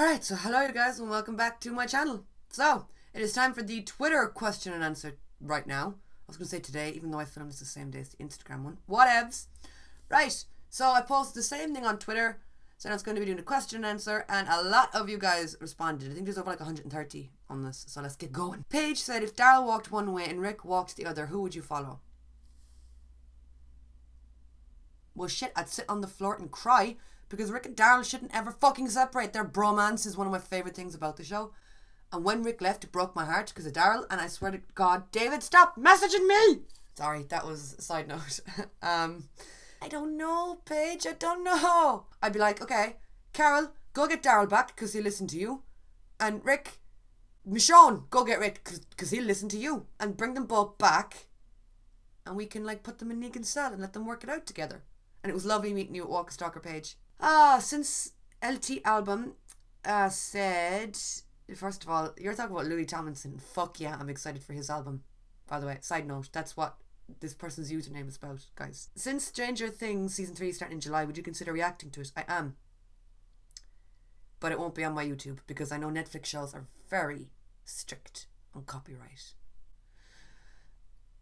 Alright, so hello you guys and welcome back to my channel. So, it is time for the Twitter question and answer right now. I was going to say today, even though I filmed this the same day as the Instagram one. Whatevs. Right, so I posted the same thing on Twitter, said I was going to be doing a question and answer, and a lot of you guys responded. I think there's over like 130 on this, so let's get going. Paige said, if Daryl walked one way and Rick walked the other, who would you follow? Well shit, I'd sit on the floor and cry, because Rick and Daryl shouldn't ever fucking separate. Their bromance is one of my favourite things about the show. And when Rick left, it broke my heart because of Daryl, and I swear to God, David, stop messaging me! Sorry, that was a side note. I don't know, Paige, I don't know. I'd be like, okay, Carol, go get Daryl back because he'll listen to you. And Rick, Michonne, go get Rick because he'll listen to you. And bring them both back, and we can like put them in Negan's cell and let them work it out together. And it was lovely meeting you at Walker Stalker Page. Since LT Album said, first of all, you're talking about Louis Tomlinson. Fuck yeah, I'm excited for his album. By the way, side note, that's what this person's username is about, guys. Since Stranger Things Season 3 is starting in July, would you consider reacting to it? I am. But it won't be on my YouTube because I know Netflix shows are very strict on copyright.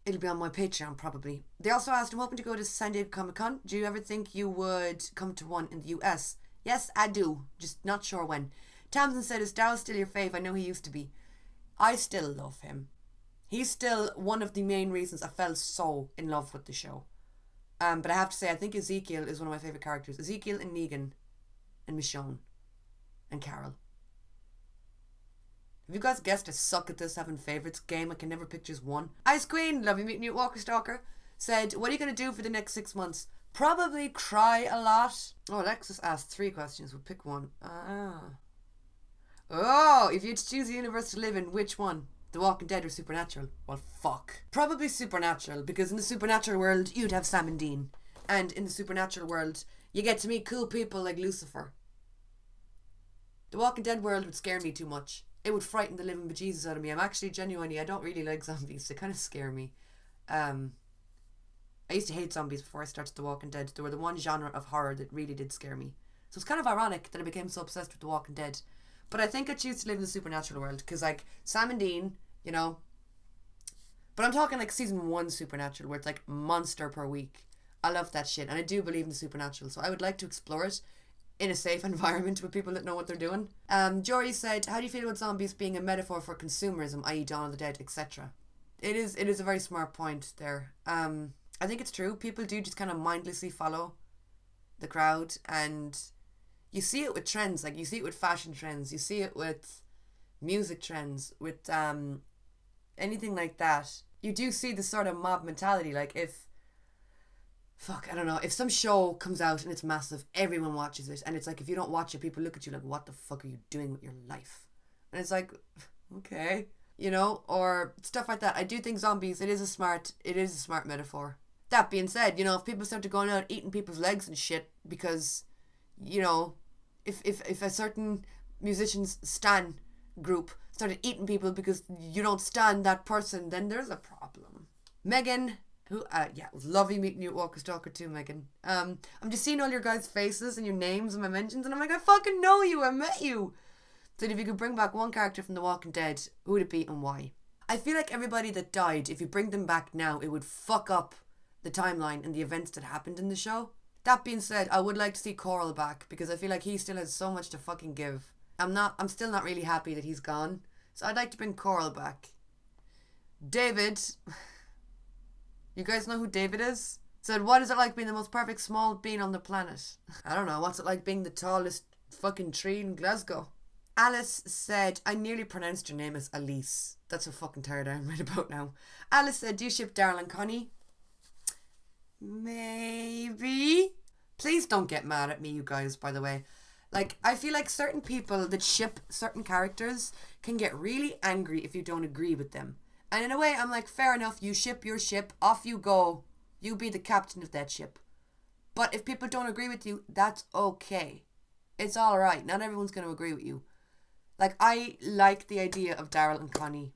It'll be on my Patreon probably. They also asked, I'm hoping to go to San Diego Comic-Con. Do you ever think you would come to one in the US? Yes, I do. Just not sure when. Tamsin said, is Daryl still your fave? I know he used to be. I still love him. He's still one of the main reasons I fell so in love with the show. But I have to say, I think Ezekiel is one of my favourite characters. Ezekiel and Negan and Michonne and Carol. Have you guys guessed I suck at this having favourites game? I can never pick just one. Ice Queen, love you meeting you at Walker Stalker, said, what are you going to do for the next 6 months? Probably cry a lot. Oh, Alexis asked 3 questions. We'll pick one. Oh, if you had to choose a universe to live in, which one? The Walking Dead or Supernatural? Well, fuck. Probably Supernatural, because in the Supernatural world, you'd have Sam and Dean. And in the Supernatural world, you get to meet cool people like Lucifer. The Walking Dead world would scare me too much. It would frighten the living bejesus out of me. I'm actually genuinely, I don't really like zombies. They kind of scare me. I used to hate zombies before I started The Walking Dead. They were the one genre of horror that really did scare me. So it's kind of ironic that I became so obsessed with The Walking Dead. But I think I choose to live in the Supernatural world. Because like, Sam and Dean, you know. But I'm talking like season 1 Supernatural, where it's like monster per week. I love that shit. And I do believe in the Supernatural. So I would like to explore it in a safe environment with people that know what they're doing. Jory said, how do you feel about zombies being a metaphor for consumerism, i.e. Dawn of the Dead, etc.? It is a very smart point there. I think it's true. People do just kind of mindlessly follow the crowd, and you see it with trends. Like, you see it with fashion trends. You see it with music trends, with anything like that. You do see this sort of mob mentality. Like, I don't know, if some show comes out and it's massive, everyone watches it, and it's like, if you don't watch it, people look at you like, what the fuck are you doing with your life? And it's like, okay, you know, or stuff like that. I do think zombies, it is a smart metaphor. That being said, you know, if people started going out eating people's legs and shit because, you know, if a certain musician's stan group started eating people because you don't stan that person, then there's a problem. Megan, who, it was lovely meeting you at Walker Stalker too, Megan. I'm just seeing all your guys' faces and your names and my mentions, and I'm like, I fucking know you, I met you. So if you could bring back one character from The Walking Dead, who would it be and why? I feel like everybody that died, if you bring them back now, it would fuck up the timeline and the events that happened in the show. That being said, I would like to see Coral back, because I feel like he still has so much to fucking give. I'm still not really happy that he's gone, so I'd like to bring Coral back. David... You guys know who David is? Said, what is it like being the most perfect small bean on the planet? I don't know. What's it like being the tallest fucking tree in Glasgow? Alice said, I nearly pronounced your name as Elise. That's how fucking tired I am right about now. Alice said, do you ship Daryl and Connie? Maybe. Please don't get mad at me, you guys, by the way. Like, I feel like certain people that ship certain characters can get really angry if you don't agree with them. And in a way, I'm like, fair enough, you ship your ship, off you go. You be the captain of that ship. But if people don't agree with you, that's okay. It's alright. Not everyone's going to agree with you. Like, I like the idea of Daryl and Connie.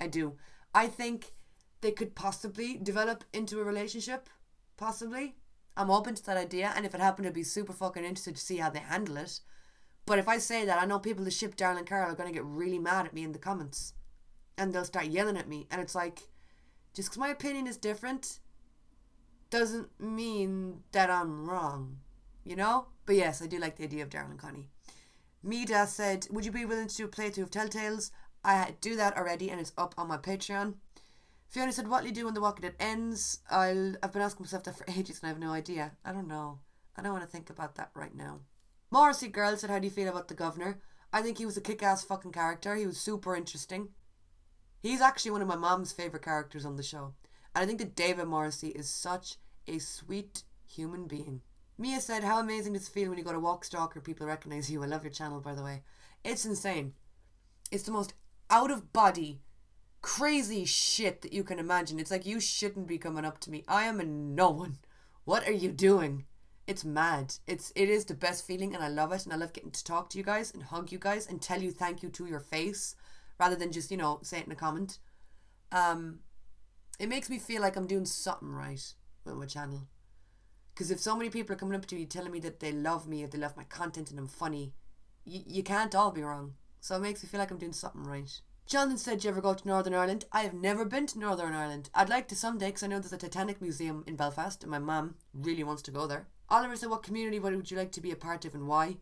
I do. I think they could possibly develop into a relationship. Possibly. I'm open to that idea. And if it happened, I'd be super fucking interested to see how they handle it. But if I say that, I know people that ship Daryl and Carol are going to get really mad at me in the comments. And they'll start yelling at me. And it's like, just because my opinion is different doesn't mean that I'm wrong. You know? But yes, I do like the idea of Daryl and Connie. Mida said, would you be willing to do a playthrough of Telltales? I do that already and it's up on my Patreon. Fiona said, what will you do when The Walking Dead ends? I've been asking myself that for ages and I have no idea. I don't know. I don't want to think about that right now. Morrissey Girl said, how do you feel about the governor? I think he was a kick-ass fucking character. He was super interesting. He's actually one of my mom's favourite characters on the show. And I think that David Morrissey is such a sweet human being. Mia said, how amazing does it feel when you go to Walkstalker, people recognise you? I love your channel, by the way. It's insane. It's the most out-of-body, crazy shit that you can imagine. It's like, you shouldn't be coming up to me. I am a no one. What are you doing? It's mad. It is the best feeling and I love it. And I love getting to talk to you guys and hug you guys and tell you thank you to your face rather than just, say it in a comment. It makes me feel like I'm doing something right with my channel. Because if so many people are coming up to me telling me that they love me, if they love my content and I'm funny, you can't all be wrong. So it makes me feel like I'm doing something right. Jonathan said, do you ever go to Northern Ireland? I have never been to Northern Ireland. I'd like to someday because I know there's a Titanic museum in Belfast and my mum really wants to go there. Oliver said, what community would you like to be a part of and why?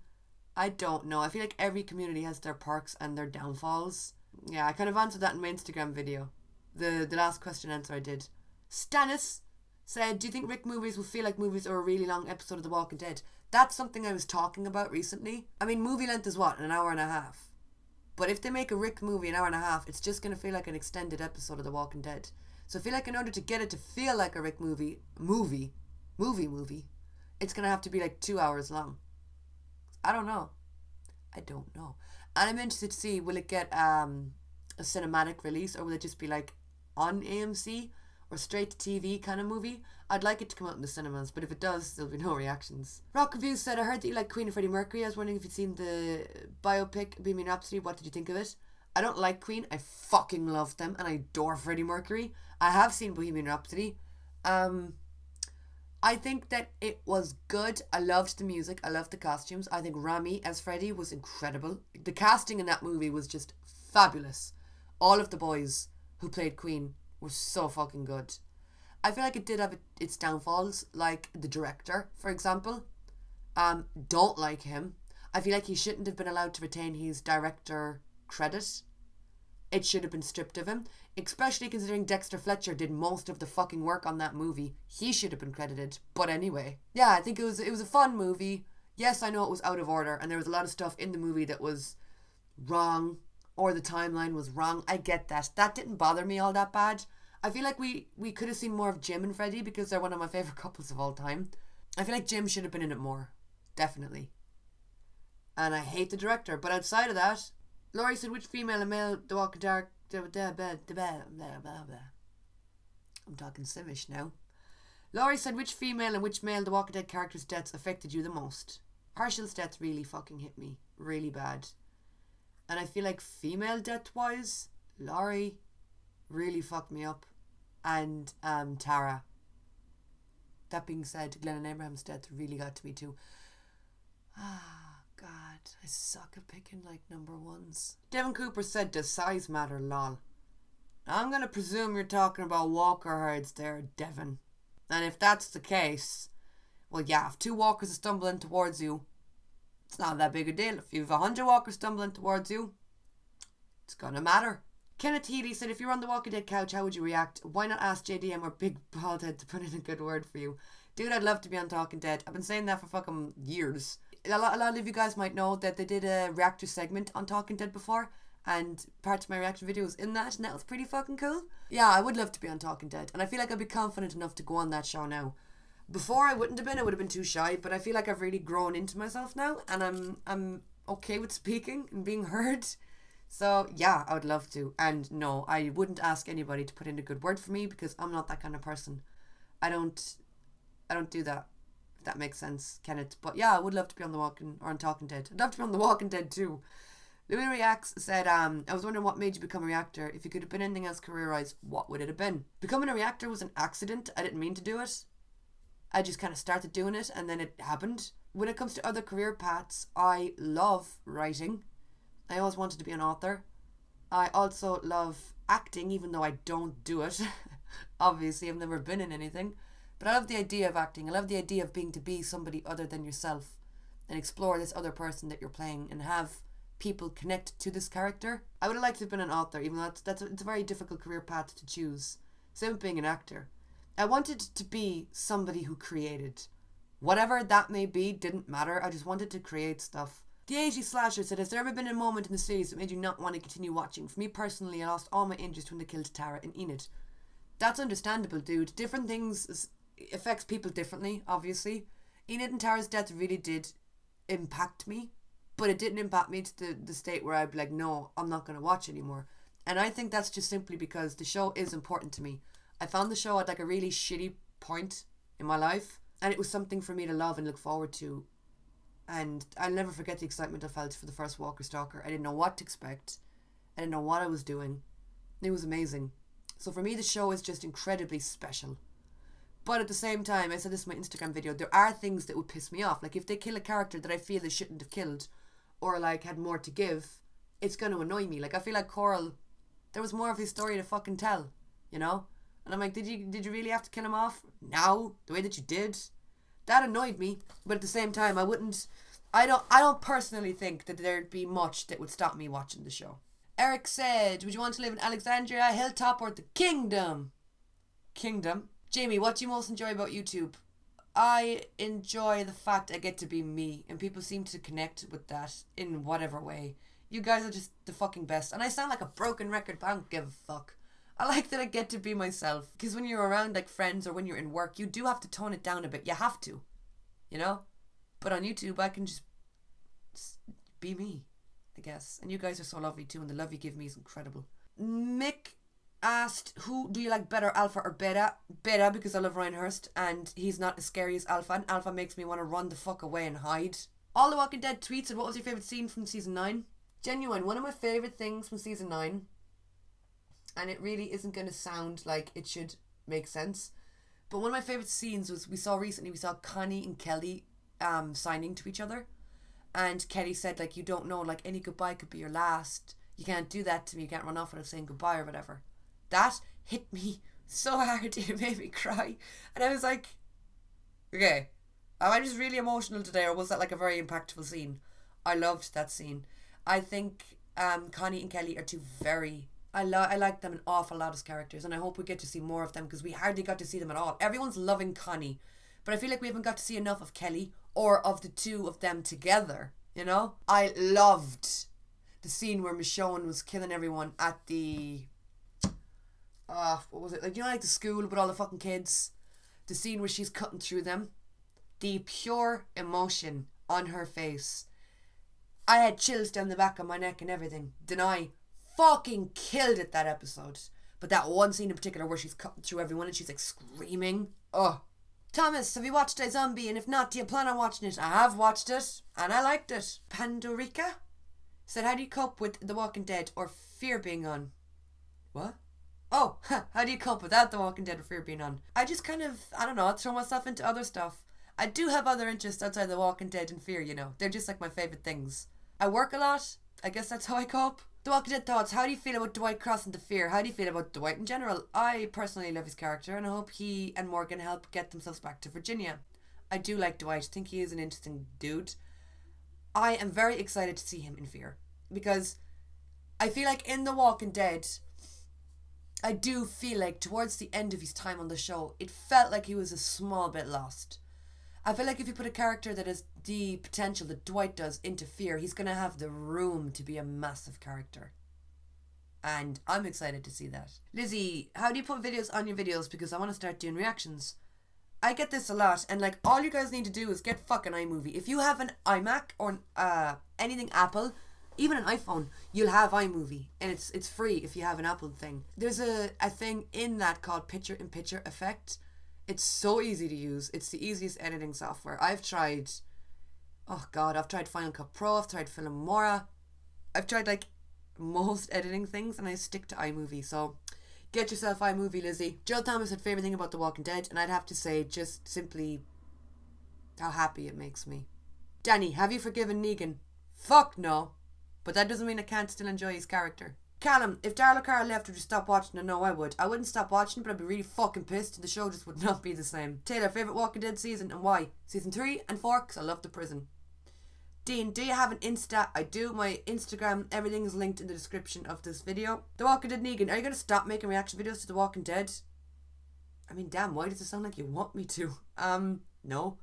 I don't know. I feel like every community has their perks and their downfalls. Yeah, I kind of answered that in my Instagram video. The last question answer I did. Stannis said, do you think Rick movies will feel like movies or a really long episode of The Walking Dead? That's something I was talking about recently. I mean, movie length is what? An hour and a half. But if they make a Rick movie an hour and a half, it's just going to feel like an extended episode of The Walking Dead. So I feel like in order to get it to feel like a Rick movie, it's going to have to be like 2 hours long. I don't know. And I'm interested to see, will it get a cinematic release or will it just be like on AMC or straight to TV kind of movie? I'd like it to come out in the cinemas, but if it does, there'll be no reactions. Rock Reviews said, I heard that you like Queen and Freddie Mercury. I was wondering if you'd seen the biopic Bohemian Rhapsody. What did you think of it? I don't like Queen. I fucking love them and I adore Freddie Mercury. I have seen Bohemian Rhapsody. I think that it was good. I loved the music. I loved the costumes. I think Rami as Freddie was incredible. The casting in that movie was just fabulous. All of the boys who played Queen were so fucking good. I feel like it did have its downfalls, like the director, for example. Don't like him. I feel like he shouldn't have been allowed to retain his director credit. It should have been stripped of him, especially considering Dexter Fletcher did most of the fucking work on that movie. He should have been credited. But anyway, yeah, I think it was a fun movie. Yes, I know it was out of order and there was a lot of stuff in the movie that was wrong or the timeline was wrong. I get that. That didn't bother me all that bad. I feel like we could have seen more of Jim and Freddie because they're one of my favourite couples of all time. I feel like Jim should have been in it more. Definitely. And I hate the director. But outside of that, Laurie said, which female and male The Walking Dead... I'm talking Simish now. Laurie said, which female and which male The Walking Dead characters' deaths affected you the most? Herschel's death really fucking hit me. Really bad. And I feel like female death-wise, Laurie really fucked me up. And Tara. That being said, Glennon Abraham's death really got to me too. God, I suck at picking like number ones. Devin Cooper said, does size matter, lol? I'm gonna presume you're talking about walker herds there, Devin. And if that's the case, well yeah, if 2 walkers are stumbling towards you, it's not that big a deal. If you've 100 walkers stumbling towards you, it's gonna matter. Kenneth Healy said, if you're on the Walking Dead couch, how would you react? Why not ask JDM or Big Baldhead to put in a good word for you? Dude, I'd love to be on Talking Dead. I've been saying that for fucking years. A lot of you guys might know that they did a reactor segment on Talking Dead before, and part of my reaction video was in that, and that was pretty fucking cool. Yeah, I would love to be on Talking Dead, and I feel like I'd be confident enough to go on that show now. Before I wouldn't have been, I would have been too shy, but I feel like I've really grown into myself now, and I'm okay with speaking and being heard. So yeah, I would love to. And no, I wouldn't ask anybody to put in a good word for me because I'm not that kind of person. I don't do that, if that makes sense, Kenneth. But yeah, I would love to be on Talking Dead. I'd love to be on The Walking Dead too. Louis Reacts said, I was wondering what made you become a reactor. If you could have been anything else career-wise, what would it have been? Becoming a reactor was an accident. I didn't mean to do it. I just kind of started doing it and then it happened. when it comes to other career paths, I love writing. I always wanted to be an author. I also love acting, even though I don't do it. Obviously, I've never been in anything. But I love the idea of acting. I love the idea of being to be somebody other than yourself and explore this other person that you're playing and have people connect to this character. I would have liked to have been an author, even though it's a very difficult career path to choose. Same with being an actor. I wanted to be somebody who created. Whatever that may be, didn't matter. I just wanted to create stuff. The 80 Slasher said, has there ever been a moment in the series that made you not want to continue watching? For me personally, I lost all my interest when they killed Tara and Enid. That's understandable, dude. Different things affects people differently, obviously. Enid and Tara's death really did impact me, but it didn't impact me to the state where I'd be like, no, I'm not going to watch anymore. And I think that's just simply because the show is important to me. I found the show at like a really shitty point in my life, and it was something for me to love and look forward to. And I'll never forget the excitement I felt for the first Walker Stalker. I didn't know what to expect. I didn't know what I was doing. It was amazing. So for me, the show is just incredibly special. But at the same time, I said this in my Instagram video, there are things that would piss me off. Like if they kill a character that I feel they shouldn't have killed, or like had more to give, it's going to annoy me. Like I feel like Coral, there was more of his story to fucking tell, you know? And I'm like, did you really have to kill him off now, the way that you did? That annoyed me. But at the same time, I don't personally think that there'd be much that would stop me watching the show. Eric said, would you want to live in Alexandria, Hilltop, or the Kingdom? Kingdom. Jamie, what do you most enjoy about YouTube? I enjoy the fact I get to be me, and people seem to connect with that in whatever way. You guys are just the fucking best. And I sound like a broken record, but I don't give a fuck. I like that I get to be myself. Because when you're around like friends or when you're in work, you do have to tone it down a bit. You have to. You know? But on YouTube, I can just be me, I guess. And you guys are so lovely too, and the love you give me is incredible. Mick asked, who do you like better, Alpha or Beta? Beta, because I love Ryan Hurst, and he's not as scary as Alpha, and Alpha makes me want to run the fuck away and hide. All the Walking Dead tweets said, what was your favourite scene from season 9? Genuine, one of my favourite things from season 9, and it really isn't going to sound like it should make sense, but one of my favourite scenes was, we saw Connie and Kelly signing to each other, and Kelly said, like, you don't know, like, any goodbye could be your last. You can't do that to me. You can't run off without saying goodbye or whatever. That hit me so hard. It made me cry. And I was like, okay, am I just really emotional today, or was that like a very impactful scene? I loved that scene. I think Connie and Kelly are two very... I like them an awful lot as characters, and I hope we get to see more of them, because we hardly got to see them at all. Everyone's loving Connie, but I feel like we haven't got to see enough of Kelly or of the two of them together, you know? I loved the scene where Michonne was killing everyone at the... what was it? Like, you know, like the school with all the fucking kids? The scene where she's cutting through them. The pure emotion on her face. I had chills down the back of my neck and everything. Denai fucking killed it that episode. But that one scene in particular where she's cutting through everyone and she's like screaming. Oh. Thomas, have you watched iZombie? And if not, do you plan on watching it? I have watched it and I liked it. Pandorica said, how do you cope with The Walking Dead or fear being on? What? Oh, how do you cope without The Walking Dead or fear being on? I just kind of, I don't know, I throw myself into other stuff. I do have other interests outside The Walking Dead and fear, you know. They're just like my favourite things. I work a lot. I guess that's how I cope. The Walking Dead thoughts. How do you feel about Dwight crossing to fear? How do you feel about Dwight in general? I personally love his character, and I hope he and Morgan help get themselves back to Virginia. I do like Dwight. I think he is an interesting dude. I am very excited to see him in fear, because I feel like in The Walking Dead, I do feel like towards the end of his time on the show, it felt like he was a small bit lost. I feel like if you put a character that has the potential that Dwight does into fear, he's going to have the room to be a massive character. And I'm excited to see that. Lizzie, how do you put videos on your videos? Because I want to start doing reactions. I get this a lot, and like, all you guys need to do is get fucking iMovie. If you have an iMac or anything Apple, even an iPhone, you'll have iMovie, and it's free if you have an Apple thing. There's a thing in that called picture-in-picture effect. It's so easy to use. It's the easiest editing software. I've tried Final Cut Pro, I've tried Filmora, I've tried like most editing things, and I stick to iMovie. So get yourself iMovie, Lizzie. Joe Thomas had favourite thing about The Walking Dead, and I'd have to say just simply how happy it makes me. Danny, have you forgiven Negan? Fuck no. But that doesn't mean I can't still enjoy his character. Callum, if Darryl O'Carroll left, would you stop watching? I know I would. I wouldn't stop watching, but I'd be really fucking pissed and the show just would not be the same. Taylor, favourite Walking Dead season and why? Season 3 and 4, because I love the prison. Dean, do you have an Insta? I do. My Instagram, everything is linked in the description of this video. The Walking Dead Negan, are you going to stop making reaction videos to The Walking Dead? I mean, damn, why does it sound like you want me to? No.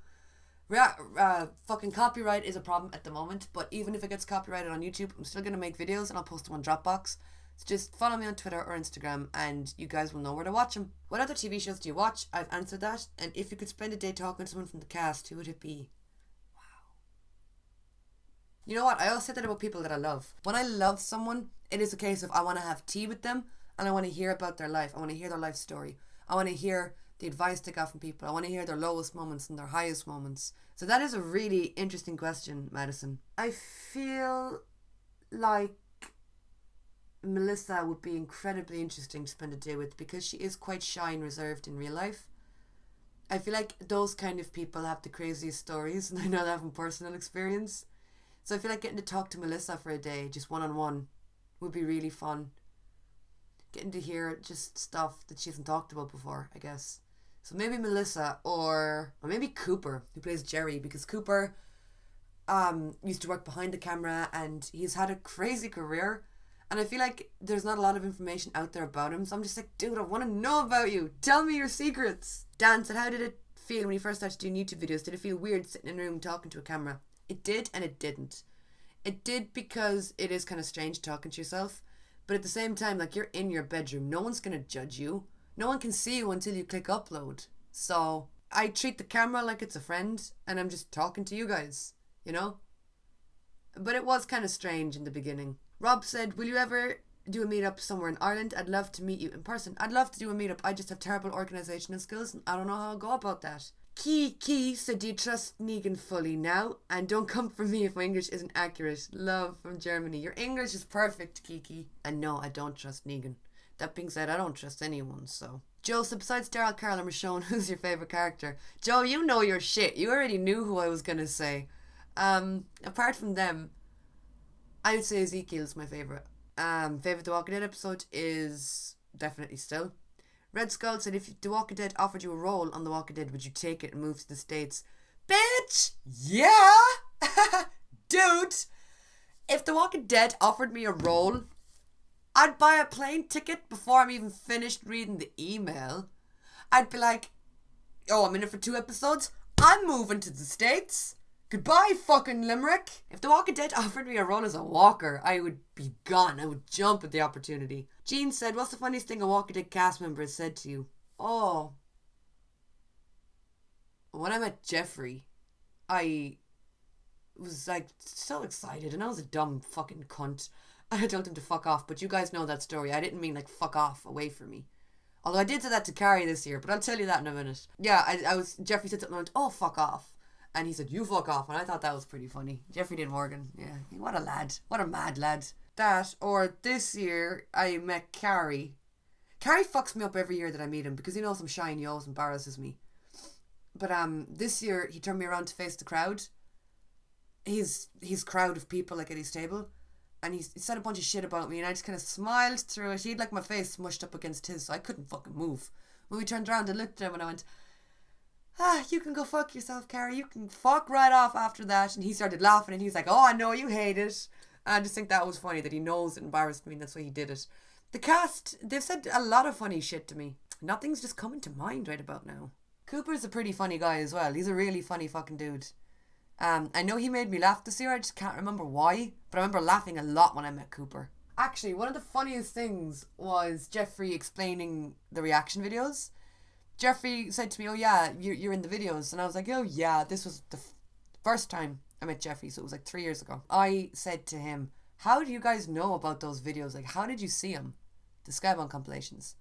Fucking copyright is a problem at the moment, but even if it gets copyrighted on YouTube, I'm still going to make videos and I'll post them on Dropbox. So just follow me on Twitter or Instagram and you guys will know where to watch them. What other TV shows do you watch? I've answered that. And if you could spend a day talking to someone from the cast, who would it be? You know what? I always say that about people that I love. When I love someone, it is a case of I want to have tea with them and I want to hear about their life. I want to hear their life story. I want to hear the advice they got from people. I want to hear their lowest moments and their highest moments. So that is a really interesting question, Madison. I feel like Melissa would be incredibly interesting to spend a day with because she is quite shy and reserved in real life. I feel like those kind of people have the craziest stories, and I know that from personal experience. So I feel like getting to talk to Melissa for a day, just one-on-one, would be really fun. Getting to hear just stuff that she hasn't talked about before, I guess. So maybe Melissa or maybe Cooper, who plays Jerry, because Cooper used to work behind the camera and he's had a crazy career. And I feel like there's not a lot of information out there about him. So I'm just like, dude, I want to know about you. Tell me your secrets. Dan said, how did it feel when you first started doing YouTube videos? Did it feel weird sitting in a room talking to a camera? It did and it didn't. It did because it is kind of strange talking to yourself. But at the same time, like, you're in your bedroom. No one's going to judge you. No one can see you until you click upload. So I treat the camera like it's a friend and I'm just talking to you guys, you know? But it was kind of strange in the beginning. Rob said, will you ever do a meetup somewhere in Ireland? I'd love to meet you in person. I'd love to do a meetup. I just have terrible organisational skills and I don't know how I'll go about that. Key said, do you trust Negan fully now? And don't come for me if my English isn't accurate. Love from Germany. Your English is perfect, Kiki. And no, I don't trust Negan. That being said, I don't trust anyone, so. Joe said, besides Darryl O'Carroll and Michonne, who's your favourite character? Joe, you know your shit. You already knew who I was going to say. Apart from them, I would say Ezekiel's my favourite. Favourite The Walking Dead episode is definitely still. Red Skull said, if The Walking Dead offered you a role on The Walking Dead, would you take it and move to the States? Bitch! Yeah! Dude! If The Walking Dead offered me a role, I'd buy a plane ticket before I'm even finished reading the email. I'd be like, oh, I'm in it for 2 episodes? I'm moving to the States. Goodbye, fucking Limerick. If The Walking Dead offered me a role as a walker, I would be gone. I would jump at the opportunity. Jean said, what's the funniest thing a Walking Dead cast member has said to you? Oh. When I met Jeffrey, I was like so excited and I was a dumb fucking cunt. I told him to fuck off, but you guys know that story. I didn't mean like fuck off away from me. Although I did say that to Carrie this year, but I'll tell you that in a minute. Yeah, Jeffrey said something and I went, oh, fuck off. And he said, you fuck off. And I thought that was pretty funny. Jeffrey Dean Morgan. Yeah. What a lad. What a mad lad. That, or this year, I met Carrie. Carrie fucks me up every year that I meet him because he knows I'm shy and he always embarrasses me. But this year, he turned me around to face the crowd. His crowd of people, like, at his table. And he said a bunch of shit about me and I just kind of smiled through it. He had, like, my face smushed up against his, so I couldn't fucking move. When we turned around, I looked at him and I went, you can go fuck yourself, Carrie. You can fuck right off after that. And he started laughing and he was like, oh, I know you hate it. And I just think that was funny that he knows it embarrassed me and that's why he did it. The cast, they've said a lot of funny shit to me. Nothing's just coming to mind right about now. Cooper's a pretty funny guy as well. He's a really funny fucking dude. I know he made me laugh this year. I just can't remember why. But I remember laughing a lot when I met Cooper. Actually, one of the funniest things was Jeffrey explaining the reaction videos. Jeffrey said to me, oh yeah, you're in the videos. And I was like, oh yeah, this was the first time I met Jeffrey, so it was like 3 years ago. I said to him, how do you guys know about those videos? Like, how did you see them? The Skybound compilations.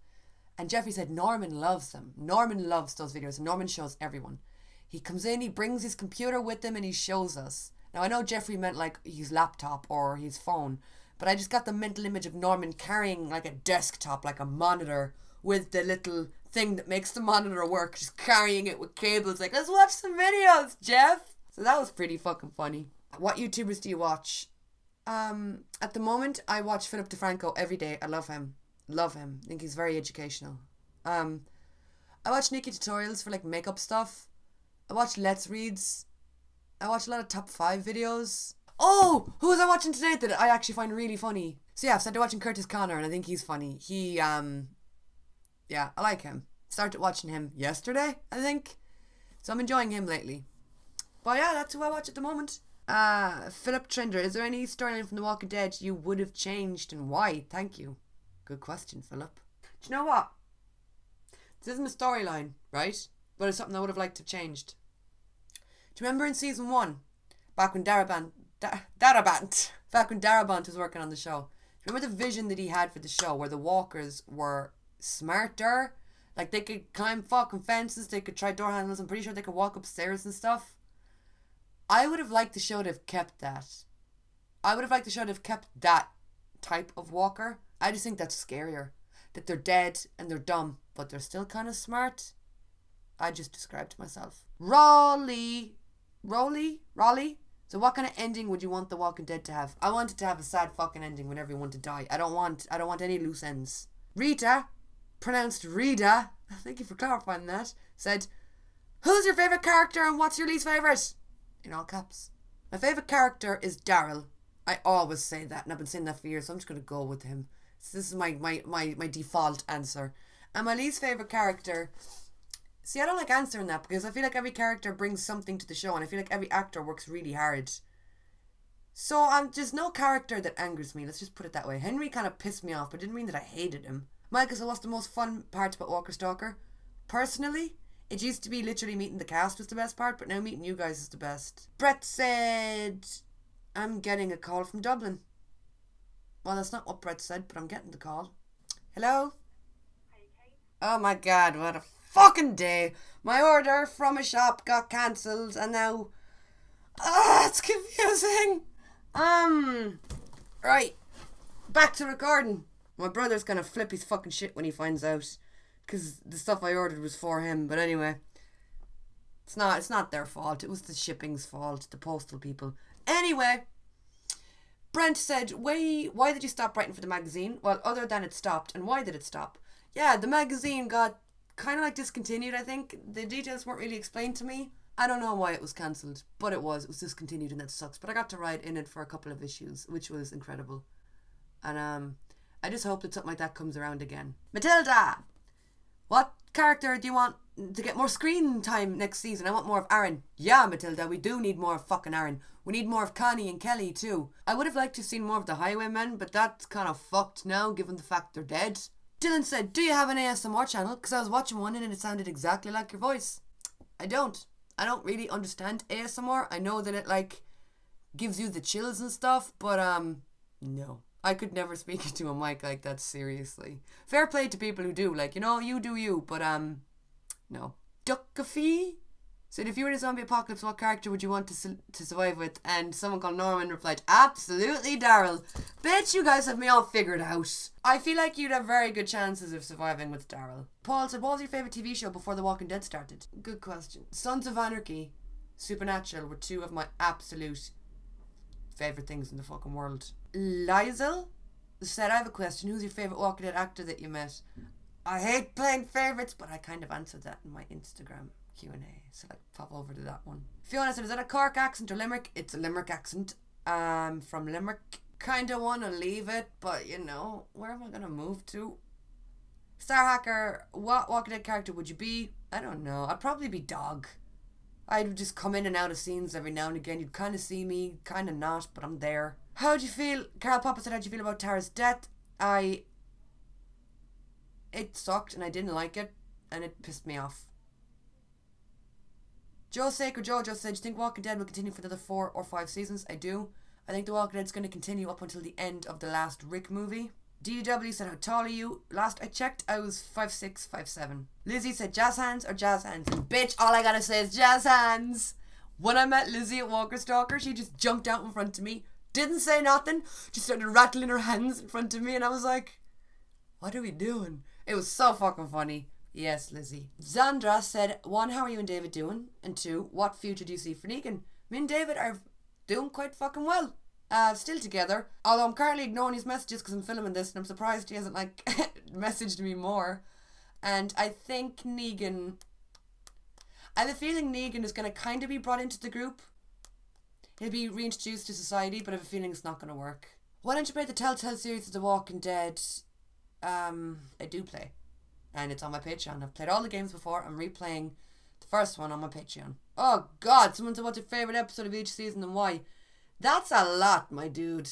And Jeffrey said, Norman loves them. Norman loves those videos, and Norman shows everyone. He comes in, he brings his computer with him, and he shows us. Now, I know Jeffrey meant like his laptop or his phone, but I just got the mental image of Norman carrying like a desktop, like a monitor, with the little thing that makes the monitor work, just carrying it with cables, like, let's watch some videos, Jeff. So that was pretty fucking funny. What YouTubers do you watch? At the moment, I watch Philip DeFranco every day. I love him. Love him. I think he's very educational. I watch Nikki tutorials for like makeup stuff. I watch Let's Reads. I watch a lot of top 5 videos. Oh, who was I watching today that I actually find really funny? So yeah, I've started watching Curtis Connor and I think he's funny. Yeah, I like him. Started watching him yesterday, I think. So I'm enjoying him lately. But yeah, that's who I watch at the moment. Philip Trinder, is there any storyline from The Walking Dead you would have changed and why? Thank you. Good question, Philip. Do you know what? This isn't a storyline, right? But it's something I would have liked to have changed. Do you remember in season 1, back when Darabont was working on the show? Do you remember the vision that he had for the show where the walkers were smarter? Like they could climb fucking fences, they could try door handles, I'm pretty sure they could walk upstairs and stuff. I would have liked the show to have kept that. I would have liked the show to have kept that type of walker. I just think that's scarier. That they're dead and they're dumb, but they're still kind of smart. I just described myself. Raleigh. So what kind of ending would you want The Walking Dead to have? I want it to have a sad fucking ending when everyone to die. I don't want any loose ends. Rita, pronounced Rita, thank you for clarifying that, said, who's your favourite character and what's your least favourite? In all caps. My favourite character is Daryl. I always say that and I've been saying that for years, so I'm just going to go with him. So this is my default answer. And my least favourite character... See, I don't like answering that because I feel like every character brings something to the show and I feel like every actor works really hard. So there's no character that angers me, let's just put it that way. Henry kind of pissed me off, but it didn't mean that I hated him. Michael, so what's the most fun part about Walker Stalker? Personally, it used to be literally meeting the cast was the best part, but now meeting you guys is the best. Brett said, I'm getting a call from Dublin. Well, that's not what Brett said, but I'm getting the call. Hello? Oh my god, what a fucking day. My order from a shop got cancelled and now... it's confusing. Right. Back to recording. My brother's gonna flip his fucking shit when he finds out. Because the stuff I ordered was for him. But anyway. It's not their fault. It was the shipping's fault. The postal people. Anyway. Brent said, why did you stop writing for the magazine? Well, other than it stopped. And why did it stop? Yeah, the magazine got kind of like discontinued, I think. The details weren't really explained to me. I don't know why it was cancelled, but it was discontinued and that sucks. But I got to write in it for a couple of issues, which was incredible. And I just hope that something like that comes around again. Matilda! What character do you want to get more screen time next season? I want more of Aaron. Yeah, Matilda, we do need more of fucking Aaron. We need more of Connie and Kelly too. I would have liked to have seen more of the Highwaymen, but that's kind of fucked now given the fact they're dead. Dylan said, do you have an ASMR channel? Because I was watching one and it sounded exactly like your voice. I don't really understand ASMR. I know that it like gives you the chills and stuff, but no. I could never speak into a mic like that, seriously. Fair play to people who do, like, you know, you do you, but no. Duckafee said, if you were in a zombie apocalypse, what character would you want to survive with? And someone called Norman replied, absolutely Daryl. Bet you guys have me all figured out. I feel like you'd have very good chances of surviving with Daryl. Paul said, what was your favourite TV show before The Walking Dead started? Good question. Sons of Anarchy, Supernatural were two of my absolute favourite things in the fucking world. Lizel said, I have a question. Who's your favourite Walking Dead actor that you met? I hate playing favourites, but I kind of answered that in my Instagram QnA, so like pop over to that one. Fiona said, is that a Cork accent or Limerick? It's a Limerick accent. From Limerick. Kinda wanna leave it, but you know, where am I gonna move to? Star Hacker, what Walking Dead character would you be? I don't know. I'd probably be Dog. I'd just come in and out of scenes every now and again. You'd kind of see me, kind of not, but I'm there. How'd you feel? Carol Papa said, how'd you feel about Tara's death? It sucked and I didn't like it and it pissed me off. Joe Sacred Joe just said, do you think Walking Dead will continue for another 4 or 5 seasons? I do. I think The Walking Dead's going to continue up until the end of the last Rick movie. DW said, how tall are you? Last I checked, I was 5'6", 5'7". Lizzie said, jazz hands or jazz hands? And bitch, all I gotta say is jazz hands. When I met Lizzie at Walker Stalker, she just jumped out in front of me, didn't say nothing, just started rattling her hands in front of me, and I was like, what are we doing? It was so fucking funny. Yes, Lizzie. Zandra said, 1, how are you and David doing? And 2, what future do you see for Negan? Me and David are doing quite fucking well. Still together. Although I'm currently ignoring his messages because I'm filming this and I'm surprised he hasn't like messaged me more. And I think I have a feeling Negan is going to kind of be brought into the group. He'll be reintroduced to society, but I have a feeling it's not going to work. Why don't you play the Telltale series of The Walking Dead? I do play. And it's on my Patreon. I've played all the games before. I'm replaying the first one on my Patreon. Oh God, someone said what's your favourite episode of each season and why? That's a lot, my dude.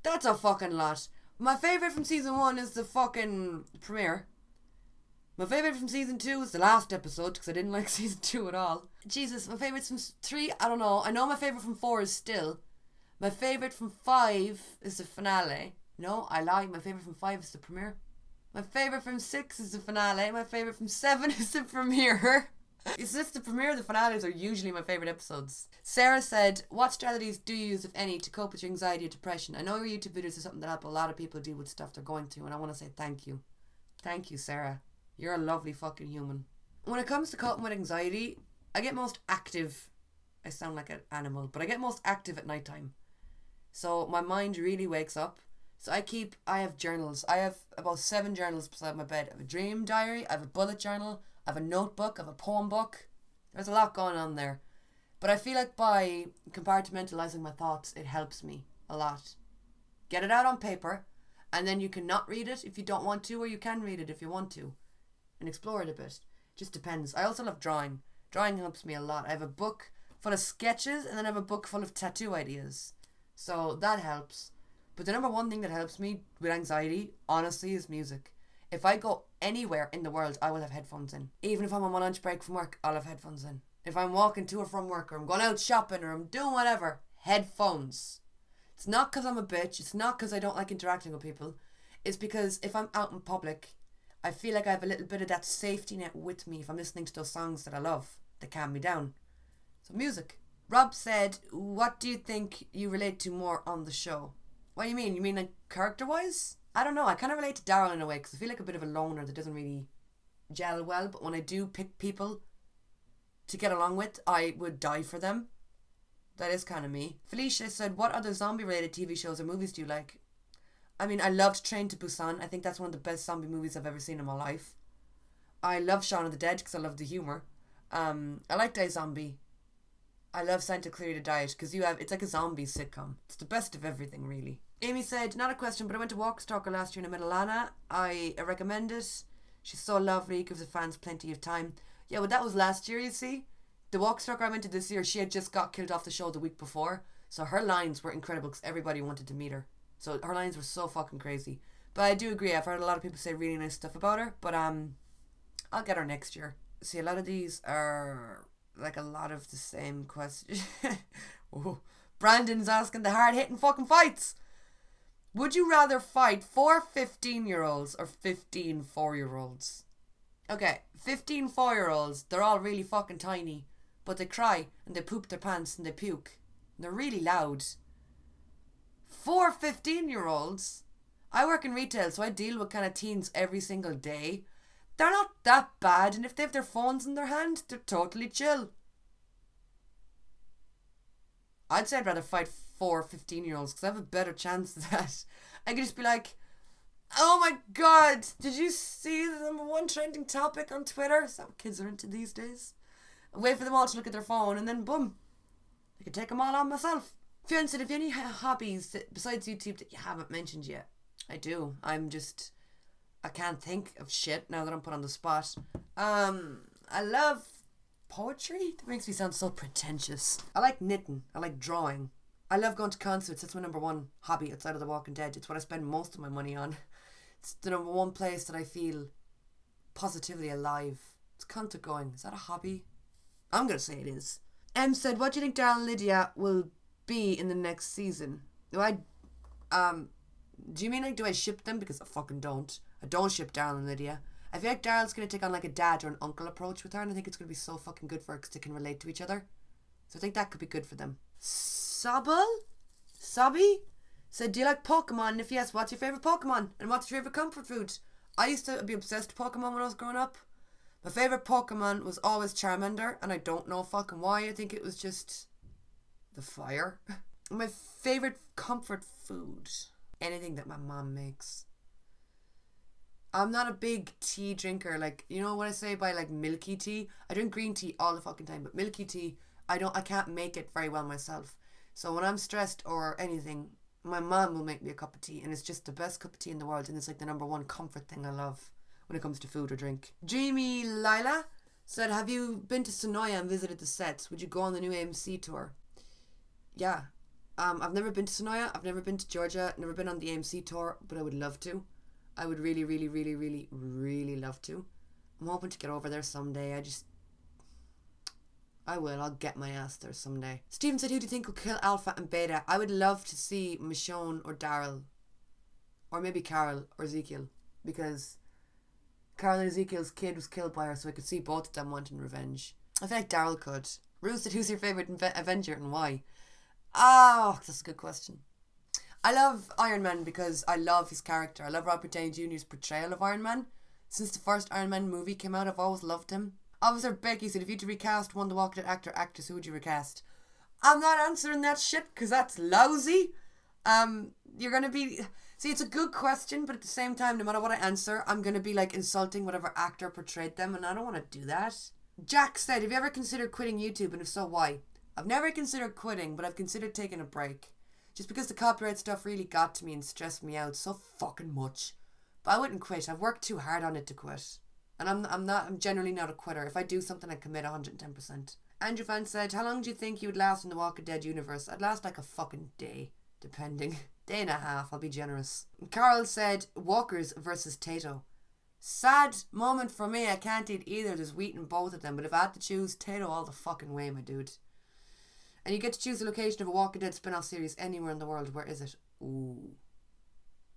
That's a fucking lot. My favourite from season 1 is the fucking premiere. My favourite from season 2 is the last episode because I didn't like season 2 at all. Jesus, my favourites from 3, I don't know. I know my favourite from 4 is still. My favourite from 5 is the finale. No, I lie. My favourite from 5 is the premiere. My favourite from 6 is the finale. My favourite from 7 is the premiere. It's just the premiere and the finales are usually my favourite episodes. Sarah said, what strategies do you use, if any, to cope with your anxiety or depression? I know your YouTube videos are something that help a lot of people deal with stuff they're going through, and I want to say thank you. Thank you, Sarah. You're a lovely fucking human. When it comes to coping with anxiety, I get most active. I sound like an animal, but I get most active at night time. So my mind really wakes up. So I have journals. I have about 7 journals beside my bed. I have a dream diary, I have a bullet journal, I have a notebook, I have a poem book. There's a lot going on there. But I feel like by compartmentalizing my thoughts, it helps me a lot. Get it out on paper, and then you can not read it if you don't want to, or you can read it if you want to. And explore it a bit. Just depends. I also love drawing. Drawing helps me a lot. I have a book full of sketches, and then I have a book full of tattoo ideas. So that helps. But the number one thing that helps me with anxiety, honestly, is music. If I go anywhere in the world, I will have headphones in. Even if I'm on my lunch break from work, I'll have headphones in. If I'm walking to or from work, or I'm going out shopping, or I'm doing whatever, headphones. It's not because I'm a bitch. It's not because I don't like interacting with people. It's because if I'm out in public, I feel like I have a little bit of that safety net with me if I'm listening to those songs that I love, that calm me down. So music. Rob said, what do you think you relate to more on the show? What do you mean? You mean like character-wise? I don't know. I kind of relate to Daryl in a way because I feel like a bit of a loner that doesn't really gel well. But when I do pick people to get along with, I would die for them. That is kind of me. Felicia said, what other zombie-related TV shows or movies do you like? I mean, I loved Train to Busan. I think that's one of the best zombie movies I've ever seen in my life. I love Shaun of the Dead because I love the humour. I like Die Zombie. I love Santa Clarita Diet because it's like a zombie sitcom. It's the best of everything, really. Amy said, not a question, but I went to Walkstalker last year in Middlelana. I recommend it. She's so lovely, gives the fans plenty of time. Yeah, well, that was last year, you see. The Walkstalker I went to this year, she had just got killed off the show the week before. So her lines were incredible because everybody wanted to meet her. So her lines were so fucking crazy. But I do agree, I've heard a lot of people say really nice stuff about her. But I'll get her next year. See, a lot of these are like a lot of the same questions. Oh, Brandon's asking the hard-hitting fucking fights. Would you rather fight 4 15-year-olds or 15 4-year-olds? Okay, 15 4-year-olds, they're all really fucking tiny, but they cry and they poop their pants and they puke. And they're really loud. 4 15-year-olds? I work in retail, so I deal with kind of teens every single day. They're not that bad, and if they have their phones in their hand, they're totally chill. I'd say I'd rather fight 4 15-year-olds because I have a better chance of that. I could just be like, oh my god, did you see the number 1 trending topic on Twitter? Is that what kids are into these days? I wait for them all to look at their phone and then boom, I could take them all on myself. Fiona said, have you any hobbies besides YouTube that you haven't mentioned yet? I do. I can't think of shit now that I'm put on the spot. I love poetry. That makes me sound so pretentious. I like knitting. I like drawing. I love going to concerts. That's my number 1 hobby outside of The Walking Dead. It's what I spend most of my money on. It's the number 1 place that I feel positively alive. It's concert going. Is that a hobby? I'm going to say it is. M said, what do you think Daryl and Lydia will be in the next season? Do you mean like do I ship them? Because I fucking don't. I don't ship Daryl and Lydia. I feel like Daryl's going to take on like a dad or an uncle approach with her, and I think it's going to be so fucking good for her because they can relate to each other. So I think that could be good for them. Sobby said, do you like Pokemon? And if yes, what's your favourite Pokemon? And what's your favourite comfort food? I used to be obsessed with Pokemon when I was growing up. My favourite Pokemon was always Charmander, and I don't know fucking why. I think it was just The fire. My favourite comfort food. Anything that my mom makes. I'm not a big tea drinker. Like, you know what I say by like milky tea? I drink green tea all the fucking time, but milky tea, I can't make it very well myself. So when I'm stressed or anything, my mom will make me a cup of tea, and it's just the best cup of tea in the world, and it's like the number one comfort thing I love when it comes to food or drink. Dreamy Lila said, have you been to Sonoya and visited the sets? Would you go on the new AMC tour? Yeah. I've never been to Sonoya. I've never been to Georgia. Never been on the AMC tour, but I would love to. I would really, really, really, really, really love to. I'm hoping to get over there someday. I will. I'll get my ass there someday. Stephen said, who do you think will kill Alpha and Beta? I would love to see Michonne or Daryl. Or maybe Carol or Ezekiel. Because Carol and Ezekiel's kid was killed by her, so I could see both of them wanting revenge. I feel like Daryl could. Ruth said, who's your favourite Avenger and why? Oh, that's a good question. I love Iron Man because I love his character. I love Robert Downey Jr.'s portrayal of Iron Man. Since the first Iron Man movie came out, I've always loved him. Officer Becky said, if you had to recast one The Walking Dead actor or actress, who would you recast? I'm not answering that shit because that's lousy. You're going to be... See, it's a good question, but at the same time, no matter what I answer, I'm going to be like insulting whatever actor portrayed them, and I don't want to do that. Jack said, have you ever considered quitting YouTube, and if so, why? I've never considered quitting, but I've considered taking a break. Just because the copyright stuff really got to me and stressed me out so fucking much. But I wouldn't quit. I've worked too hard on it to quit. And I'm generally not a quitter. If I do something, I commit 110%. Andrew Fan said, how long do you think you would last in the Walking Dead universe? I'd last like a fucking day, depending. Day and a half, I'll be generous. Carl said, Walkers versus Tato. Sad moment for me. I can't eat either. There's wheat in both of them. But if I had to choose, Tato all the fucking way, my dude. And you get to choose the location of a Walking Dead spin-off series anywhere in the world. Where is it? Ooh.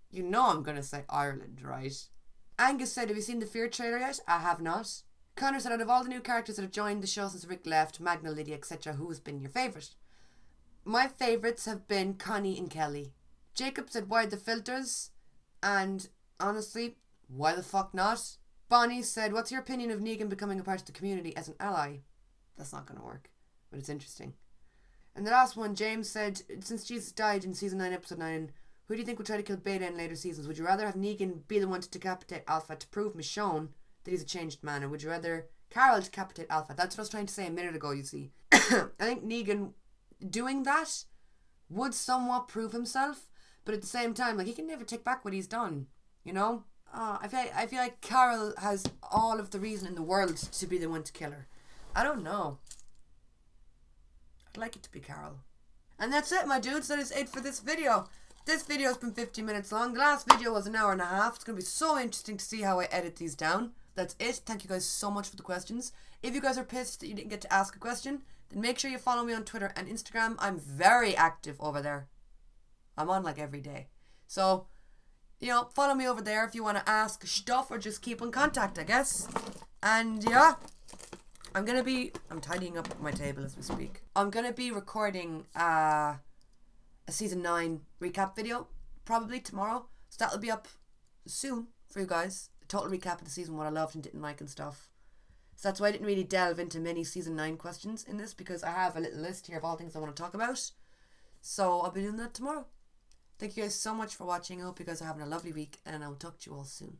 You know I'm going to say Ireland, right? Angus said, have you seen the Fear trailer yet? I have not. Connor said, out of all the new characters that have joined the show since Rick left, Magna, Lydia, etc., who has been your favourite? My favourites have been Connie and Kelly. Jacob said, why the filters? And honestly, why the fuck not? Bonnie said, what's your opinion of Negan becoming a part of the community as an ally? That's not going to work, but it's interesting. And the last one, James said, since Jesus died in season 9, episode 9, who do you think would try to kill Beta in later seasons? Would you rather have Negan be the one to decapitate Alpha to prove Michonne that he's a changed man, or would you rather Carol decapitate Alpha? That's what I was trying to say a minute ago, you see. I think Negan doing that would somewhat prove himself, but at the same time, like, he can never take back what he's done, you know? I feel like Carol has all of the reason in the world to be the one to kill her. I don't know. I'd like it to be Carol. And that's it, my dudes. That is it for this video. This video has been 15 minutes long. The last video was an hour and a half. It's going to be so interesting to see how I edit these down. That's it. Thank you guys so much for the questions. If you guys are pissed that you didn't get to ask a question, then make sure you follow me on Twitter and Instagram. I'm very active over there. I'm on like every day. So, you know, follow me over there if you want to ask stuff or just keep in contact, I guess. And yeah, I'm tidying up my table as we speak. I'm going to be recording a season 9 recap video probably tomorrow. So that'll be up soon for you guys. A total recap of the season, what I loved and didn't like and stuff. So that's why I didn't really delve into many season 9 questions in this, because I have a little list here of all things I want to talk about. So I'll be doing that tomorrow. Thank you guys so much for watching. I hope you guys are having a lovely week, and I'll talk to you all soon.